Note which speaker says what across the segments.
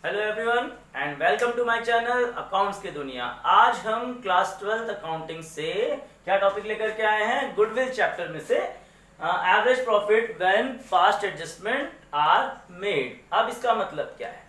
Speaker 1: Hello everyone and welcome to my channel accounts की दुनिया। आज हम क्लास 12th अकाउंटिंग से क्या टॉपिक लेकर के आए हैं, गुडविल चैप्टर में से average profit when past adjustment are made. अब इसका मतलब क्या है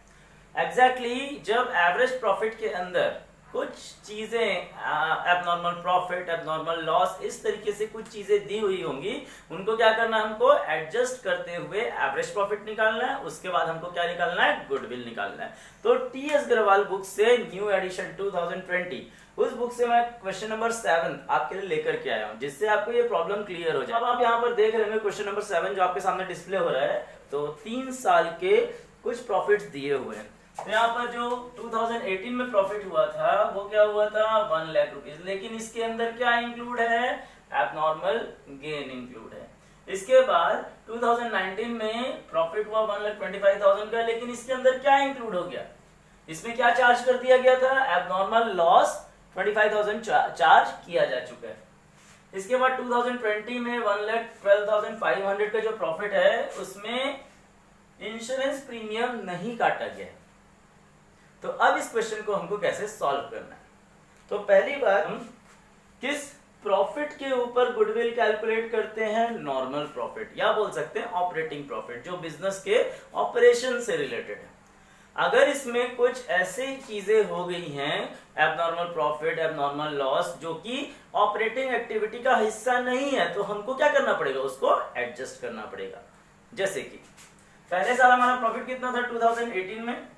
Speaker 1: एग्जैक्टली जब एवरेज प्रॉफिट के अंदर कुछ चीजें एबनॉर्मल प्रॉफिट, एबनॉर्मल लॉस, इस तरीके से कुछ चीजें दी हुई होंगी, उनको क्या करना है, हमको एडजस्ट करते हुए एवरेज प्रॉफिट निकालना है। उसके बाद हमको क्या निकालना है, गुडविल निकालना है। तो टी.एस. ग्रवाल बुक से न्यू एडिशन 2020, उस बुक से मैं क्वेश्चन नंबर 7 आपके लिए लेकर के आया हूं, जिससे आपको ये प्रॉब्लम क्लियर हो जाए। अब आप यहाँ पर देख रहे हैं क्वेश्चन नंबर 7 जो आपके सामने डिस्प्ले हो रहा है। तो 3 साल के कुछ प्रॉफिट्स दिए हुए हैं। तो यहाँ पर जो 2018 में प्रॉफिट हुआ था वो क्या हुआ था, 1 लाख रुपीज। लेकिन इसके अंदर क्या इंक्लूड है, एबनॉर्मल गेन इंक्लूड है। इसके बाद 2019 में प्रॉफिट हुआ 1,25,000 का, लेकिन इसके अंदर क्या इंक्लूड हो गया, इसमें क्या चार्ज कर दिया गया था, एबनॉर्मल लॉस 25,000 चार्ज किया जा चुका है। इसके बाद 2020 में 1,12,500 का जो प्रॉफिट है उसमें इंश्योरेंस प्रीमियम नहीं काटा गया है। तो अब इस क्वेश्चन को हमको कैसे सॉल्व करना है, तो पहली बार हम किस प्रॉफिट के ऊपर गुडविल कैलकुलेट करते हैं, नॉर्मल प्रॉफिट या बोल सकते हैं ऑपरेटिंग प्रॉफिट, जो बिजनेस के ऑपरेशन से रिलेटेड है। अगर इसमें कुछ ऐसी चीजें हो गई हैं, एबनॉर्मल प्रॉफिट, एबनॉर्मल लॉस, जो कि ऑपरेटिंग एक्टिविटी का हिस्सा नहीं है, तो हमको क्या करना पड़ेगा, उसको एडजस्ट करना पड़ेगा। जैसे कि पहले साल हमारा प्रॉफिट कितना था 2018 में,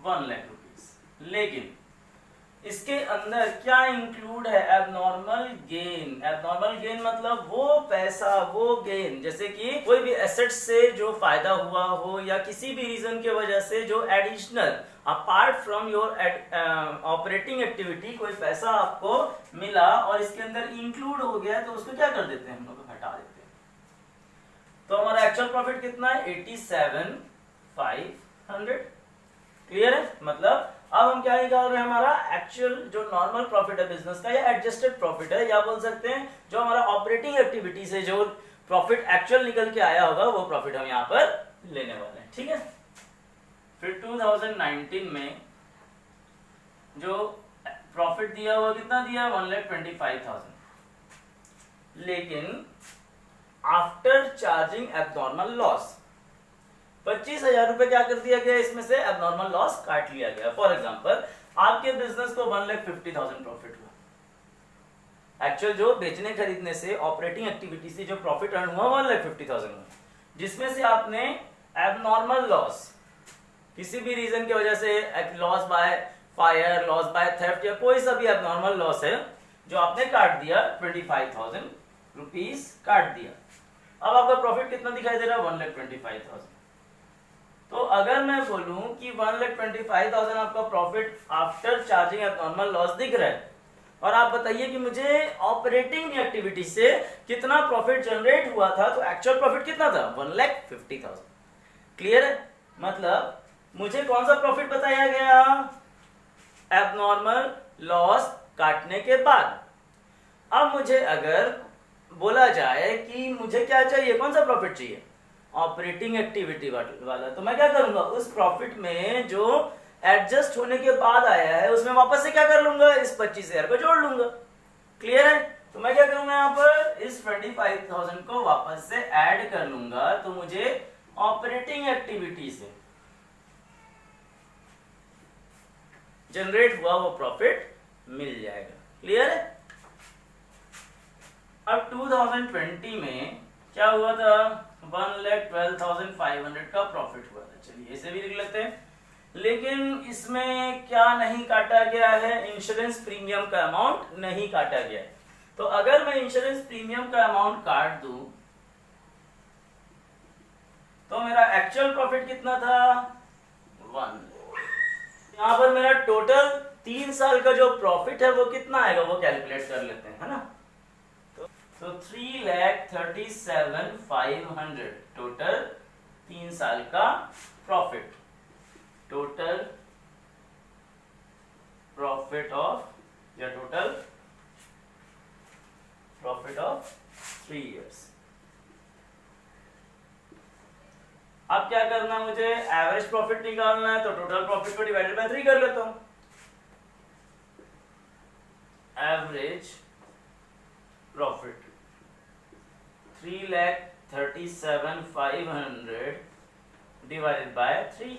Speaker 1: 1 लाख रुपीज, लेकिन इसके अंदर क्या इंक्लूड है, एबनॉर्मल गेन। एबनॉर्मल गेन मतलब वो पैसा, वो गेन, जैसे कि कोई भी एसेट से जो फायदा हुआ हो या किसी भी रीजन के वजह से जो additional apart from your operating activity कोई पैसा आपको मिला और इसके अंदर इंक्लूड हो गया, तो उसको क्या कर देते हैं, हम लोग हटा देते हैं। तो हमारा एक्चुअल प्रॉफिट कितना है, 87,500। क्लियर है, मतलब अब हम क्या निकाल रहे हैं, हमारा एक्चुअल जो नॉर्मल प्रॉफिट है बिजनेस का, या एडजस्टेड प्रॉफिट है, या बोल सकते हैं जो हमारा ऑपरेटिंग एक्टिविटी से जो प्रॉफिट एक्चुअल निकल के आया होगा, वो प्रॉफिट हम यहाँ पर लेने वाले हैं। ठीक है, फिर 2019 में जो प्रॉफिट दिया हुआ कितना दिया, 1,25,000, लेकिन आफ्टर चार्जिंग एबनॉर्मल लॉस 25,000 रुपए क्या कर दिया गया, इसमें से एबनॉर्मल लॉस काट लिया गया। फॉर एग्जांपल आपके बिजनेस को 1,50,000 प्रॉफिट हुआ, एक्चुअल जो बेचने खरीदने से ऑपरेटिंग एक्टिविटी से जो प्रॉफिट अर्न हुआ 1,50,000 हुआ, जिसमें से आपने एबनॉर्मल लॉस किसी भी रीजन की वजह से, loss by fire, loss by theft, या कोई सा भी एबनॉर्मल लॉस है जो आपने काट दिया, 25,000 रुपीज काट दिया। अब आपका प्रॉफिट कितना दिखाई दे रहा है, 1,25,000। तो अगर मैं बोलूं कि 1,25,000 आपका profit after charging abnormal loss दिख रहा है, और आप बताइए कि मुझे ऑपरेटिंग एक्टिविटी से कितना प्रॉफिट जनरेट हुआ था, तो एक्चुअल प्रॉफिट कितना था, 1,50,000। क्लियर है, मतलब मुझे कौन सा प्रॉफिट बताया गया, एबनॉर्मल लॉस काटने के बाद। अब मुझे अगर बोला जाए कि मुझे क्या चाहिए, कौन सा प्रॉफिट चाहिए, ऑपरेटिंग एक्टिविटी वाला, तो मैं क्या करूंगा, उस प्रॉफिट में जो एडजस्ट होने के बाद आया है उसमें वापस से क्या कर लूंगा, इस 25,000 को जोड़ लूंगा। क्लियर है, तो मैं क्या करूंगा, यहाँ पर इस 25,000 को वापस से ऐड कर लूंगा, तो मुझे ऑपरेटिंग एक्टिविटी से जनरेट हुआ वो प्रॉफिट मिल जाएगा। क्लियर है, अब 2020 में क्या हुआ था, 1,12,500 का प्रॉफिट हुआ था। चलिए इसे भी लिख लेते हैं, लेकिन इसमें क्या नहीं काटा गया है, इंश्योरेंस प्रीमियम का अमाउंट नहीं काटा गया है। तो अगर मैं इंश्योरेंस प्रीमियम का अमाउंट काट दूं तो मेरा एक्चुअल प्रॉफिट कितना था, 1। यहां पर मेरा टोटल 3 साल का जो प्रॉफिट है वो कितना आएगा, वो कैलकुलेट कर लेते हैं, है ना। तो 3,37,500 टोटल 3 साल का प्रॉफिट, टोटल प्रॉफिट ऑफ, या टोटल प्रॉफिट ऑफ 3 इयर्स। अब क्या करना है मुझे, एवरेज प्रॉफिट निकालना है, तो टोटल प्रॉफिट को डिवाइडेड बाय 3 कर लेता हूं। Average profit 3,37,500 divided by 3।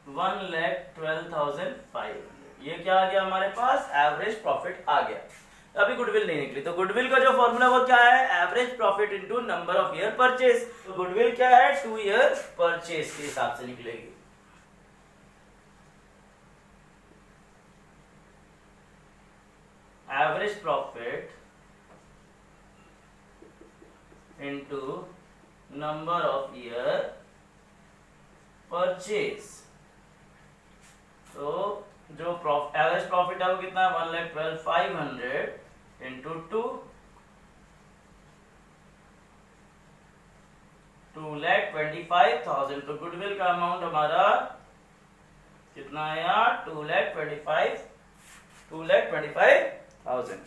Speaker 1: $1,12,500, ये क्या आ गया हमारे पास, एवरेज प्रॉफिट आ गया। अभी गुडविल नहीं निकली, तो गुडविल का जो फॉर्मूला वो क्या है, average profit into number of year purchase. तो गुडविल क्या है, 2 ईयर परचेज के हिसाब से निकलेगी। Average profit into number of year purchase, तो जो एवरेज प्रॉफिट है वो कितना है, 1,12,500 इंटू 2,25,000। तो गुडविल का अमाउंट हमारा कितना आया, 2,25,000।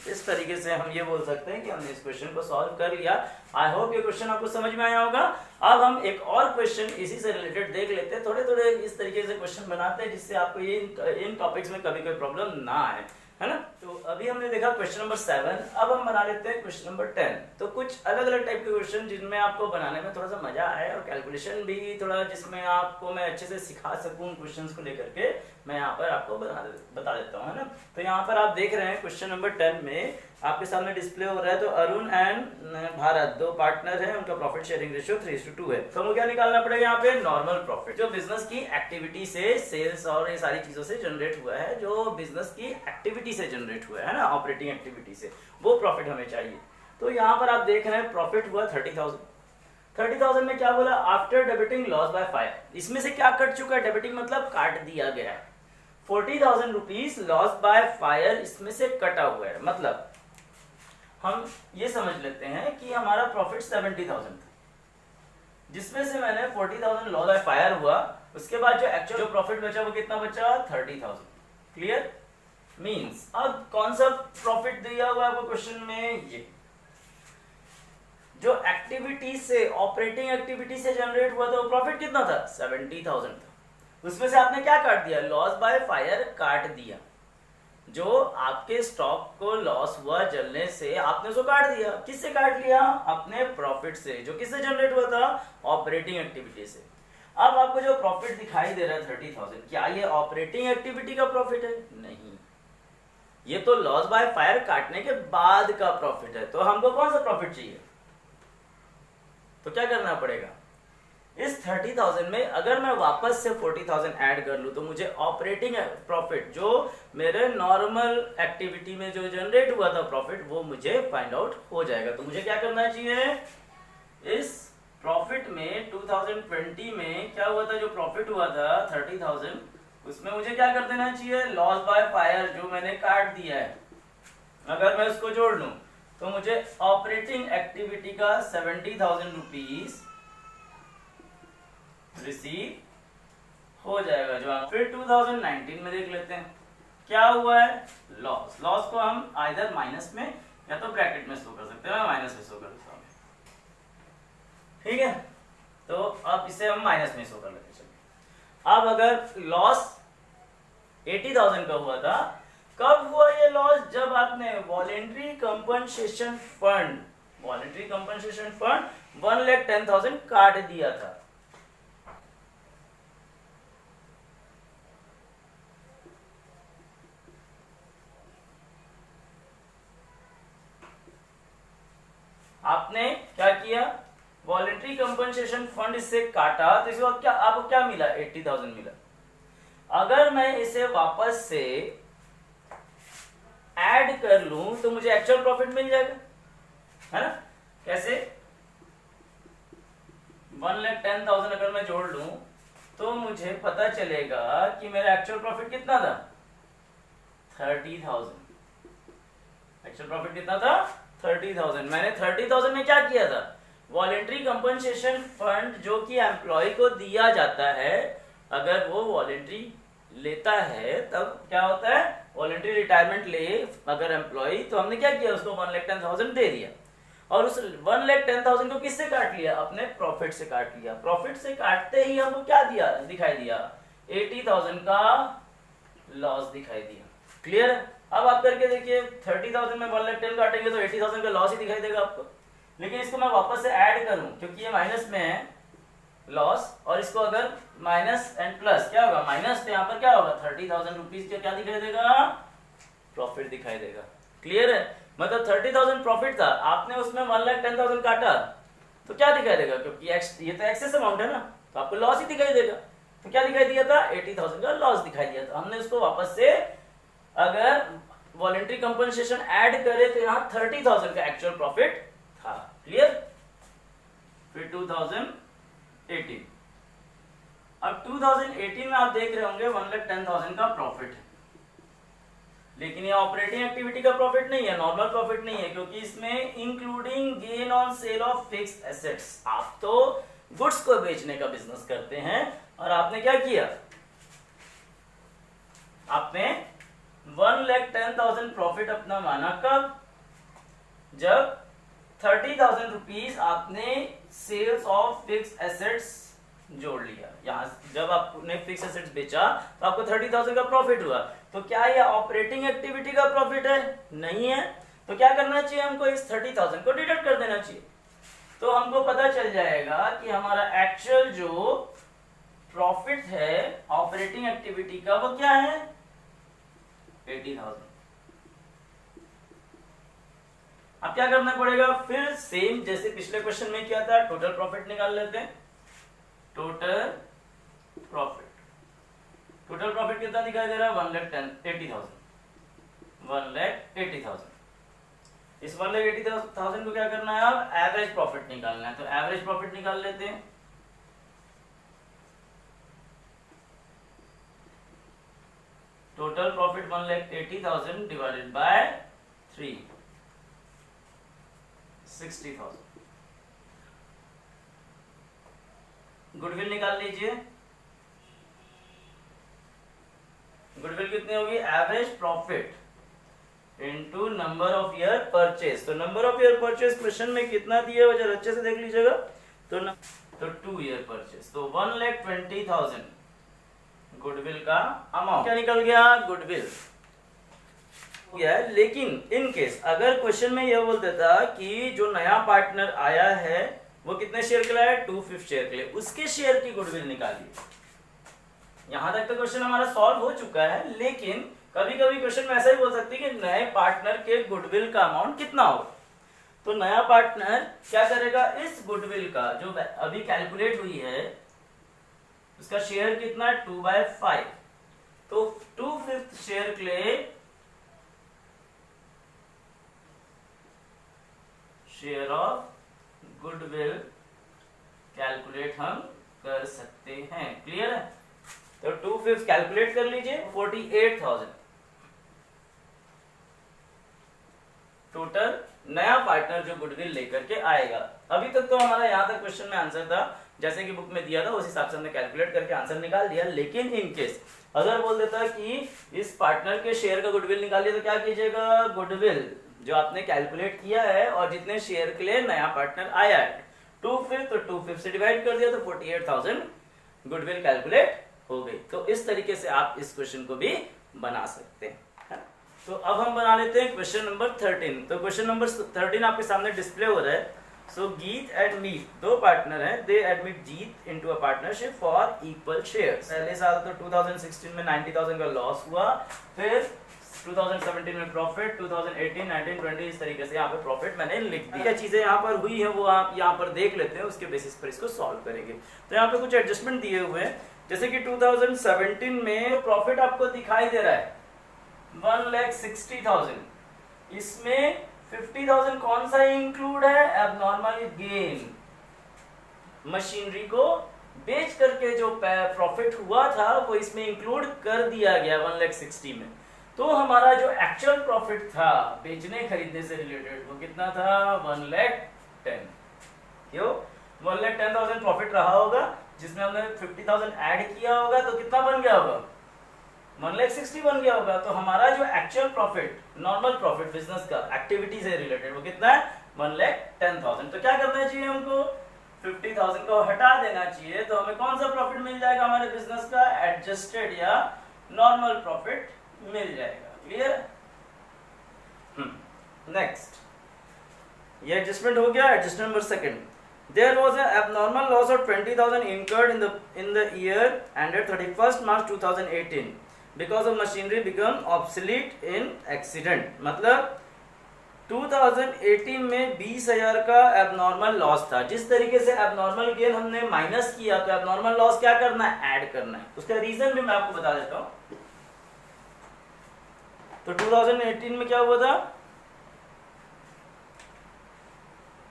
Speaker 1: इस तरीके से हम ये बोल सकते हैं कि हमने इस क्वेश्चन को सॉल्व कर लिया। आई होप ये क्वेश्चन आपको समझ में आया होगा। अब हम एक और क्वेश्चन इसी से रिलेटेड देख लेते हैं। थोड़े थोड़े इस तरीके से क्वेश्चन बनाते हैं जिससे आपको ये इन टॉपिक्स में कभी कोई प्रॉब्लम ना आए, है ना। तो अभी हमने देखा क्वेश्चन नंबर 7, अब हम बना लेते हैं क्वेश्चन नंबर 10। तो कुछ अलग अलग टाइप के क्वेश्चन जिनमें आपको बनाने में थोड़ा सा मजा आए और कैलकुलेशन भी थोड़ा, जिसमें आपको मैं अच्छे से सिखा सकूं क्वेश्चंस को लेकर के, मैं यहाँ पर आपको बता देता हूँ, है ना। तो यहाँ पर आप देख रहे हैं क्वेश्चन नंबर 10 में आपके सामने डिस्प्ले हो रहा है। तो अरुण एंड भारत 2 पार्टनर हैं, उनका प्रॉफिट शेयरिंग रेशियो 3:2 है। तो हमें क्या निकालना पड़ेगा यहाँ पे, नॉर्मल प्रॉफिट, जो बिजनेस की एक्टिविटी से, सेल्स और ये सारी चीजों से जनरेट हुआ है, जो बिजनेस की एक्टिविटी से जनरेट हुआ है ना, ऑपरेटिंग एक्टिविटी से, वो प्रॉफिट हमें चाहिए। तो यहाँ पर आप देख रहे हैं प्रॉफिट हुआ 30,000। 30,000 में क्या बोला, after debiting loss by fire, इसमें से क्या कट चुका है, डेबिटिंग मतलब काट दिया गया है। 40,000 रुपीज लॉस बाय फायर इसमें से कटा हुआ है, मतलब हम ये समझ लेते हैं कि हमारा प्रॉफिट 70,000 था, जिसमें से मैंने 40,000 लॉस बाय फायर हुआ, उसके बाद जो एक्चुअल जो प्रॉफिट बचा वो कितना बचा, 30,000। क्लियर, मींस अब कौन सा प्रॉफिट दिया हुआ है आपको क्वेश्चन में, ये जो एक्टिविटी से, ऑपरेटिंग एक्टिविटी से जनरेट हुआ था, वो प्रॉफिट कितना था, 70,000 था। उसमें से आपने क्या काट दिया, लॉस बाय फायर काट दिया। जो आपके स्टॉक को लॉस हुआ जलने से, आपने उसको काट दिया। किससे काट लिया, अपने प्रॉफिट से, जो किससे जनरेट हुआ था, ऑपरेटिंग एक्टिविटी से। अब आपको जो प्रॉफिट दिखाई दे रहा है 30,000, क्या ये ऑपरेटिंग एक्टिविटी का प्रॉफिट है, नहीं, ये तो लॉस बाय फायर काटने के बाद का प्रॉफिट है। तो हमको कौन सा प्रॉफिट चाहिए, तो क्या करना पड़ेगा, इस 30,000 में अगर मैं वापस से 40,000 ऐड कर लूं, तो मुझे ऑपरेटिंग प्रॉफिट, जो मेरे नॉर्मल एक्टिविटी में जो जनरेट हुआ था प्रॉफिट, वो मुझे फाइंड आउट हो जाएगा। तो मुझे क्या करना चाहिए, इस प्रॉफिट में 2020 में क्या हुआ था, जो प्रॉफिट हुआ था 30,000, उसमें मुझे क्या कर देना चाहिए, लॉस बाय फायर जो मैंने काट दिया है, अगर मैं उसको जोड़ लूं, तो मुझे ऑपरेटिंग एक्टिविटी का 70,000 रुपीज रिसीव हो जाएगा। जो फिर 2019 में देख लेते हैं क्या हुआ है, लॉस। लॉस को हम आइदर माइनस में या तो ब्रैकेट में शो कर सकते हैं, मैं माइनस में शो कर देता हूं, ठीक है। तो अब इसे हम माइनस में शो कर लेते हैं। अब अगर लॉस 80,000 का हुआ था, कब हुआ ये लॉस, जब आपने वॉलेंट्री कंपनसेशन फंड 1,10,000 काट दिया था। आपने क्या किया, वॉलेंट्री कंपनसेशन फंड इससे काटा, तो इसके बाद क्या आपको क्या मिला, 80,000 मिला। अगर मैं इसे वापस से ऐड कर लूं, तो मुझे एक्चुअल प्रॉफिट मिल जाएगा, है ना। कैसे, 1,10,000 अगर मैं जोड़ लूं, तो मुझे पता चलेगा कि मेरा एक्चुअल प्रॉफिट कितना था, 30,000। एक्चुअल प्रॉफिट कितना था, 30,000। मैंने 30,000 में क्या किया था, वॉलेंट्री कंपनसेशन फंड जो कि एम्प्लॉय को दिया जाता है, अगर वो वॉलेंट्री लेता है तब क्या होता है, वॉलंटरी रिटायरमेंट ले अगर एम्प्लॉय, तो हमने क्या किया, उसको 1,10,000 दे दिया और उस 1,10,000 को किससे काट लिया, अपने प्रॉफिट से काट लिया। प्रॉफिट से काटते ही हमको क्या दिया, दिखाई दिया 80,000 का लॉस दिखाई दिया। क्लियर है? अब आप करके देखिए 30,000 में 1,10,000 काटेंगे तो 80,000 का लॉस ही दिखाई देगा आपको। लेकिन इसको मैं वापस से ऐड करूं क्योंकि ये माइनस में है लॉस, और इसको अगर माइनस एंड प्लस क्या होगा, माइनस, तो यहाँ पर क्या होगा 30,000 रुपीज का क्या दिखाई देगा, प्रॉफिट दिखाई देगा। क्लियर है? मतलब 30,000 प्रॉफिट था, आपने उसमें 1,10,000 काटा तो क्या दिखाई देगा, क्योंकि ये तो एक्सेस अमाउंट है ना, तो आपको लॉस ही दिखाई देगा। तो क्या दिखाई दिया था, 80,000 का लॉस दिखाई दिया था। हमने उसको वापस से अगर वॉलंटरी कंपनसेशन ऐड करे तो यहाँ 30,000 का एक्चुअल प्रॉफिट था। क्लियर? फिर 2018, अब 2018 में आप देख रहे होंगे 1,10,000 का प्रॉफिट है, लेकिन ये ऑपरेटिंग एक्टिविटी का प्रॉफिट नहीं है, नॉर्मल प्रॉफिट नहीं है, क्योंकि इसमें including gain on sale of fixed assets. आप तो गुड्स को बेचने का बिजनेस करते हैं और आपने क्या किया, आपने 1,10,000 प्रॉफिट अपना माना कब, जब 30,000 रुपीज आपने सेल्स ऑफ फिक्स्ड एसेट्स जोड़ लिया। यहां जब आपने फिक्स एसेट्स बेचा तो आपको 30,000 का प्रॉफिट हुआ। तो क्या ये ऑपरेटिंग एक्टिविटी का प्रॉफिट है? नहीं है। तो क्या करना चाहिए हमको, इस 30,000 को डिडक्ट कर देना चाहिए। तो हमको पता चल जाएगा कि हमारा एक्चुअल जो प्रॉफिट है ऑपरेटिंग एक्टिविटी का वो क्या है, 80,000। अब क्या करना पड़ेगा, फिर सेम जैसे पिछले क्वेश्चन में किया था, टोटल प्रॉफिट निकाल लेते हैं। टोटल प्रॉफिट कितना दिखाई दे रहा है, 1,80,000। 1,80,000। इस 1,80,000 को क्या करना है, अब एवरेज प्रॉफिट निकालना है। तो एवरेज प्रॉफिट निकाल लेते हैं। Total profit 1,80,000 divided by 3, 60,000। Goodwill निकाल लीजिए। गुडविल कितनी होगी, average profit into number of year purchase. तो number of year purchase question में कितना दिया है जरा अच्छे से देख लीजिएगा। तो 2 ईयर परचेज, तो 1,20,000 गुडविल का अमाउंट क्या निकल गया, गुडविल हो गया। लेकिन इन केस अगर क्वेश्चन में यह बोल देता कि जो नया पार्टनर आया है वो कितने शेयर के लिए, 2/5 शेयर के लिए, उसके शेयर की गुडविल निकालिए। यहां तक तो क्वेश्चन हमारा सॉल्व हो चुका है, लेकिन कभी कभी क्वेश्चन में ऐसा ही बोल सकती है कि नए पार्टनर के गुडविल का अमाउंट कितना होगा। तो नया पार्टनर क्या करेगा, इस गुडविल का जो अभी कैलकुलेट हुई है उसका शेयर कितना है, 2/5। तो 2/5 शेयर के लिए शेयर ऑफ गुडविल कैलकुलेट हम कर सकते हैं। क्लियर है? तो 2/5 कैलकुलेट कर लीजिए, 48,000 टोटल नया पार्टनर जो गुडविल लेकर के आएगा। अभी तक तो हमारा यहां तक क्वेश्चन में आंसर था जैसे कि बुक में दिया था, उस हिसाब से हमने कैलकुलेट करके आंसर निकाल दिया। लेकिन इन केस अगर बोल देता कि इस पार्टनर के शेयर का गुडविल निकालिए, तो क्या कीजिएगा, गुडविल जो आपने कैलकुलेट किया है और जितने शेयर के लिए नया पार्टनर आया है 2/5, तो 2/5 से डिवाइड कर दिया तो 48,000 गुडविल कैलकुलेट हो गई। तो इस तरीके से आप इस क्वेश्चन को भी बना सकते हैं। तो अब हम बना लेते हैं क्वेश्चन नंबर 13। तो क्वेश्चन नंबर 13 आपके सामने डिस्प्ले हो रहा है। सो गीत एंड मीत दो पार्टनर हैं, दे admit Jeet into a partnership for equal shares. पहले साल तो 2016 में 90,000 का लॉस हुआ, फिर 2017 में प्रॉफिट, 2018, 19, 20 इस तरीके से यहाँ पे प्रॉफिट मैंने लिख दिया। क्या चीजें यहाँ पर हुई है वो आप यहाँ पर देख लेते हैं, उसके बेसिस पर इसको सॉल्व करेंगे। तो यहाँ पे कुछ एडजस्टमेंट दिए हुए हैं, जैसे कि 2017 में प्रॉफिट आपको दिखाई दे रहा है 1,60,000, इसमें 50,000 कौन सा इंक्लूड है, एबनॉर्मल गेन। मशीनरी को बेच करके जो प्रॉफिट हुआ था वो इसमें इंक्लूड कर दिया गया 1,60,000 में। तो हमारा जो एक्चुअल प्रॉफिट था बेचने खरीदने से रिलेटेड वो कितना था, 1,10,000। क्यों, 1,10,000 प्रॉफिट रहा होगा, जिसमें हमने 50,000 ऐड किया होगा, तो कितना बन गया होगा, 1,60,000 बन गया होगा। तो हमारा जो actual profit, normal profit business का एक्टिविटी से रिलेटेड, वो कितना है? 1,10,000। तो क्या करना चाहिए हमको? 50,000 को हटा देना चाहिए। तो हमें कौन सा प्रॉफिट मिल जाएगा हमारे बिजनेस का? एडजस्टेड या नॉर्मल प्रॉफिट मिल जाएगा। क्लियर? नेक्स्ट, ये एडजस्टमेंट हो गया। Adjustment number second, there was an abnormal loss of 20,000 incurred in the year ended 31st March 2018 because of machinery become obsolete in accident। मतलब 2018 में 20,000 का एबनॉर्मल लॉस था। जिस तरीके से एबनॉर्मल गेन हमने माइनस किया, तो एबनॉर्मल लॉस क्या करना है? ऐड करना है। उसका रीजन भी मैं आपको बता देता हूं। तो 2018 में क्या हुआ था?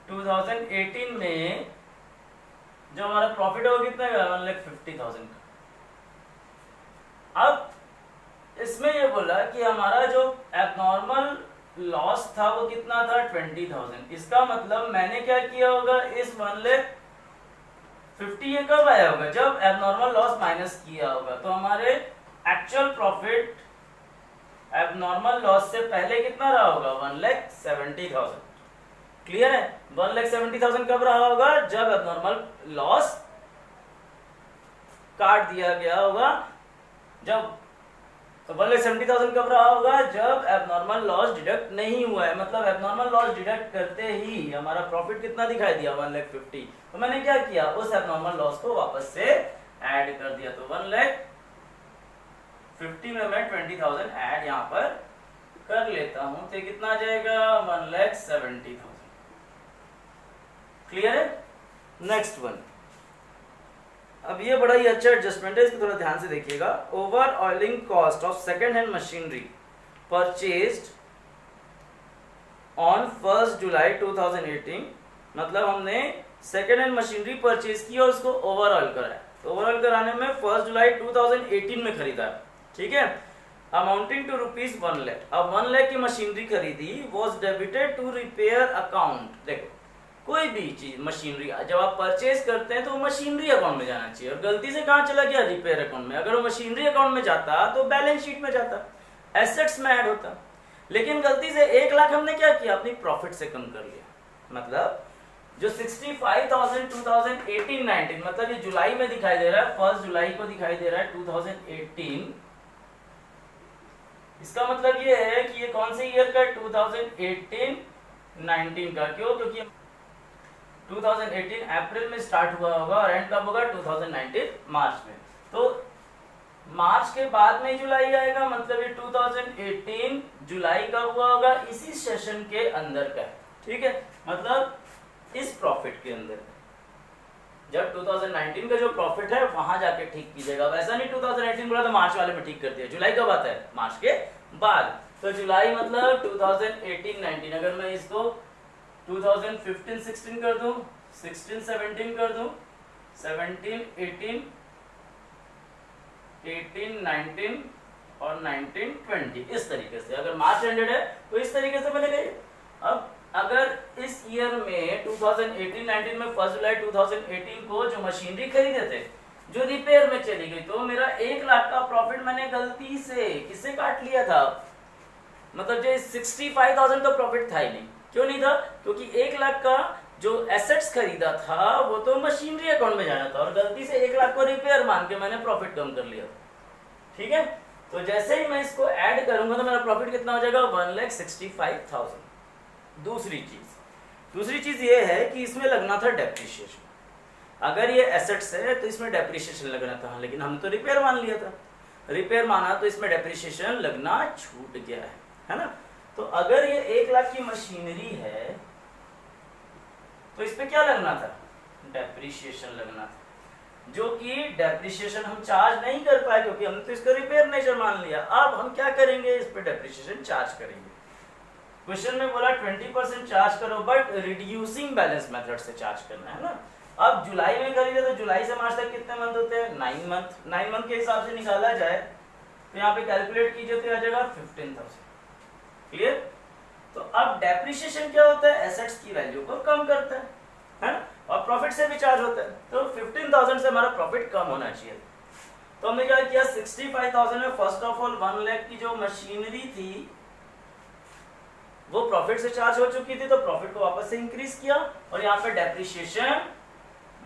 Speaker 1: 2018 में जो हमारा प्रॉफिट होगा कितना है? 1,50,000 का। अब इसमें ये बोला कि हमारा जो एबनॉर्मल लॉस था वो कितना था? 20,000। इसका मतलब मैंने क्या किया होगा? इस 1,50,000 ये कब आया होगा? जब एबनॉर्मल लॉस माइनस किया होगा। तो हमारे एक्चुअल प्रॉफिट एबनॉर्मल लॉस से पहले कितना रहा होगा? 1,70,000। क्लियर है? 1,70,000 कब रहा होगा? जब एबनॉर्मल लॉस काट दिया गया होगा। जब 1,70,000 कब रहा होगा? जब एबनॉर्मल लॉस डिडक्ट नहीं हुआ है। मतलब एबनॉर्मल लॉस डिडक्ट करते ही हमारा प्रॉफिट कितना दिखाई दिया? 1,50,000। तो मैंने क्या किया? उस एबनॉर्मल लॉस को वापस से ऐड कर दिया। तो 1,50,000 में मैं 20,000 ऐड यहां पर कर लेता हूं। तो कितना आ जाएगा? 1,70,000। क्लियर है? नेक्स्ट वन, अब ये बड़ा ही अच्छा एडजस्टमेंट है, इसको थोड़ा ध्यान से देखिएगा। Over oiling cost of second hand machinery purchased on 1 जुलाई 2018। मतलब हमने सेकेंड हैंड मशीनरी परचेज की और उसको ओवर ऑयल कराया। तो ओवर ऑयल कराने में 1 जुलाई 2018 में खरीदा, ठीक है, अमाउंटिंग टू ₹1 लाख। अब 1 लाख की मशीनरी खरीदी, was debited to repair account. देखो, कोई भी चीज मशीनरी जब आप परचेज करते हैं तो मशीनरी अकाउंट में जाना चाहिए, और गलती से कहां चला गया? रिपेयर अकाउंट में। अगर वो मशीनरी अकाउंट में जाता तो बैलेंस शीट में जाता, एसेट्स में ऐड होता। लेकिन गलती से 1 लाख हमने क्या किया? अपनी प्रॉफिट से कम कर लिया। मतलब जो 65,000 2018-19, मतलब ये जुलाई में दिखाई दे रहा है, 1 जुलाई को दिखाई दे रहा है 2018। इसका मतलब ये है कि ये कौन से ईयर का है? 2018-19 का। क्यों? क्योंकि 2018 अप्रैल में स्टार्ट हुआ होगा और एंड कब होगा? 2019 मार्च में। तो मार्च के बाद में जुलाई आएगा, मतलब ये 2018 जुलाई का हुआ होगा, इसी सेशन के अंदर का है। ठीक है, मतलब इस प्रॉफिट के अंदर। जब 2019 का जो प्रॉफिट है वहां जाके ठीक कीजिएगा। वैसा नहीं 2018 बोला तो मार्च वाले में ठीक कर दिया। जुलाई कब आता है? मार्च के बाद। तो जुलाई मतलब 2018-19। अगर मैं इसको 2015-16 कर दूं, 16-17 कर दूं, 17-18, 18-19 और 19-20, इस तरीके से। अगर मार्च एंडेड है तो इस तरीके से बनेगा। अब अगर इस ईयर में 2018-19 में 1 जुलाई 2018 को जो मशीनरी खरीदे थे जो रिपेयर में चली गई, तो मेरा 1 लाख का प्रॉफिट मैंने गलती से किससे काट लिया था? मतलब जो 65,000 तो प्रॉफिट था ही नहीं। क्यों नहीं था? क्योंकि 1 लाख का जो एसेट्स खरीदा था वो तो मशीनरी अकाउंट में जाना था, और गलती से 1 लाख को रिपेयर मान के मैंने प्रॉफिट कम कर लिया। ठीक है, तो जैसे ही मैं इसको ऐड करूंगा तो मेरा प्रॉफिट कितना हो जाएगा? 1,65,000। दूसरी चीज ये है कि इसमें लगना था डेप्रिसिएशन। अगर ये एसेट्स है तो इसमें डेप्रिसिएशन लगना था, लेकिन हमने तो रिपेयर मान लिया था। रिपेयर माना तो इसमें डेप्रिसिएशन लगना छूट गया है ना। तो अगर ये 1 लाख की मशीनरी है तो इस पे क्या लगना था? डेप्रिसिएशन लगना था, जो कि डेप्रिसिएशन हम चार्ज नहीं कर पाए क्योंकि हमने तो इसका रिपेयर नेचर मान लिया। अब हम क्या करेंगे? इस पे डेप्रिसिएशन चार्ज करेंगे। क्वेश्चन में बोला 20% चार्ज करो, बट रिड्यूसिंग बैलेंस मेथड से चार्ज करना है ना। अब जुलाई में करेंगे तो जुलाई से मार्च तक कितने मंथ होते हैं? 9 मंथ। 9 मंथ के हिसाब से निकाला जाए तो यहाँ पे कैलकुलेट कीजिए तो आ जाएगा 15,000। क्लियर? तो अब डेप्रिसिएशन क्या होता है? एसेट्स की वैल्यू को कम करता है ना, और प्रॉफिट से भी चार्ज होता है। तो 15,000 से हमारा प्रॉफिट कम होना चाहिए। तो हमने क्या किया 65,000 में फर्स्ट ऑफ ऑल 1 लाख की जो मशीनरी थी वो प्रॉफिट से चार्ज हो चुकी थी, तो प्रॉफिट को वापस से इंक्रीज किया और यहाँ पे डेप्रिसिएशन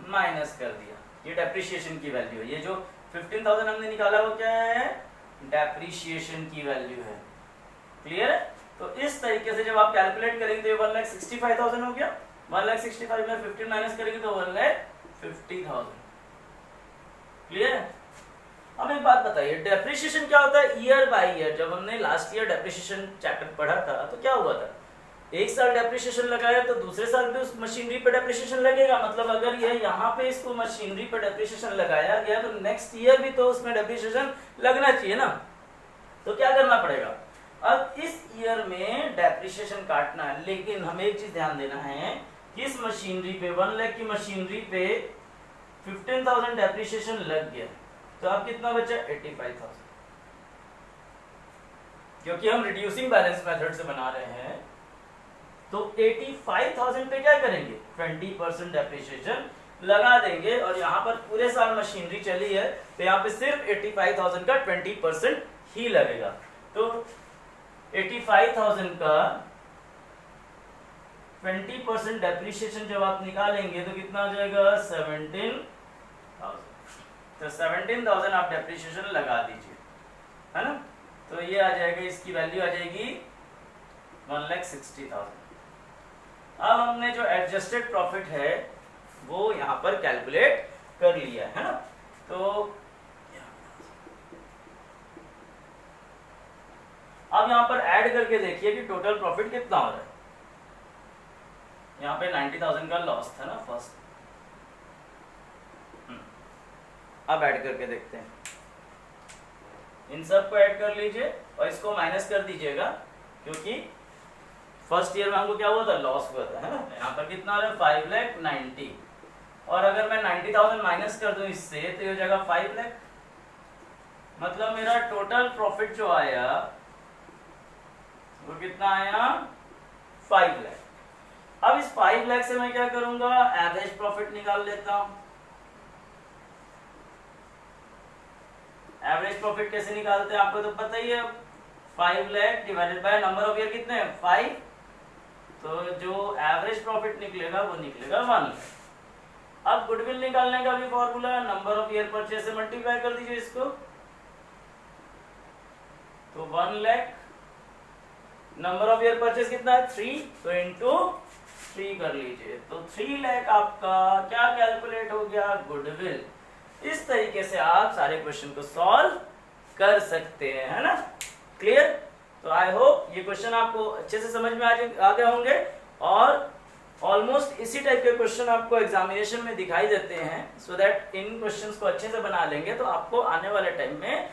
Speaker 1: माइनस कर दिया। ये डेप्रिसिएशन की वैल्यू है। ये जो 15,000 हमने निकाला वो क्या है, डेप्रिसिएशन की वैल्यू है। क्लियर है? तो इस तरीके से जब आप कैलकुलेट करेंगे तो ये 1,65,000 हो गया। 1,65,000 में 15 माइनस करेंगे तो 1,50,000। क्लियर है? अब एक बात बताइए, डेप्रिसिएशन क्या होता है ईयर बाय ईयर? जब हमने लास्ट ईयर डेप्रिसिएशन चैप्टर पढ़ा था तो क्या हुआ था, एक साल डेप्रिसिएशन लगाया तो दूसरे साल भी उस मशीनरी पे डेप्रिसिएशन लगेगा। मतलब अगर ये यहाँ पे इसको मशीनरी पे डेप्रिसिएशन लगाया गया तो नेक्स्ट ईयर भी तो उसमें डेप्रिसिएशन लगना चाहिए ना। तो क्या करना पड़ेगा, अब इस ईयर में डेप्रिसिएशन काटना है, लेकिन हमें एक चीज ध्यान देना है कि इस मशीनरी पे 1 लाख की मशीनरी पे 15,000 डेप्रिसिएशन लग गया तो अब कितना बचा 85,000। क्योंकि हम रिड्यूसिंग बैलेंस मेथड से बना रहे हैं तो 85,000 पे क्या करेंगे 20% डेप्रिसिएशन लगा देंगे और यहाँ पर पूरे साल मशीनरी चली है तो यहाँ पे सिर्फ 85,000 का 20% ही लगेगा। तो 85,000 का 20% डेप्रिसिएशन जब आप निकालेंगे तो कितना आ जाएगा 17,000। तो 17,000 आप डेप्रिसिएशन लगा दीजिए, है ना। तो ये आ जाएगा, इसकी वैल्यू आ जाएगी 1,60,000। अब हमने जो एडजस्टेड प्रॉफिट है वो यहाँ पर कैलकुलेट कर लिया है ना। तो अब यहाँ पर ऐड करके देखिए कि टोटल प्रॉफिट कितना हो रहा है। यहाँ पे 90,000 का लॉस था ना फर्स्ट। अब ऐड करके देखते हैं, इन सब को ऐड कर लीजिए और इसको माइनस कर दीजिएगा क्योंकि फर्स्ट ईयर में हमको क्या हुआ था, लॉस हुआ था, है ना। यहाँ पर कितना आ रहा है 5,90,000 और अगर मैं 90,000 माइनस कर दूं इससे तो ये हो जाएगा 5 लाख। मतलब मेरा टोटल प्रॉफिट जो आया वो कितना आया 5 लाख। अब इस 5 लाख से मैं क्या करूंगा, एवरेज प्रॉफिट निकाल लेता हूं। एवरेज प्रॉफिट कैसे निकालते हैं आपको तो पता ही है, 5 lakh divided by number of year कितने हैं 5, तो जो एवरेज प्रॉफिट निकलेगा वो निकलेगा 1 लाख। अब गुडविल निकालने का भी formula, number of year purchase से मल्टीप्लाई कर दीजिए इसको, तो 1 lakh number of year purchase कितना है 3, तो इंटू 3 कर लीजिए, तो 3 लाख आपका क्या कैलकुलेट हो गया, गुडविल। इस तरीके से आप सारे क्वेश्चन को सॉल्व कर सकते हैं, है ना। क्लियर? तो आई होप ये क्वेश्चन आपको अच्छे से समझ में आ गए होंगे और ऑलमोस्ट इसी टाइप के क्वेश्चन आपको एग्जामिनेशन में दिखाई देते हैं। सो दैट इन क्वेश्चंस को अच्छे से बना लेंगे तो आपको आने वाले टाइम में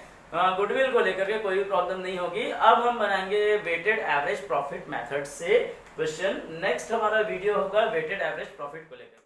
Speaker 1: गुडविल को लेकर के कोई भी प्रॉब्लम नहीं होगी। अब हम बनाएंगे वेटेड एवरेज प्रॉफिट मेथड से क्वेश्चन। नेक्स्ट हमारा वीडियो होगा वेटेड एवरेज प्रॉफिट को लेकर।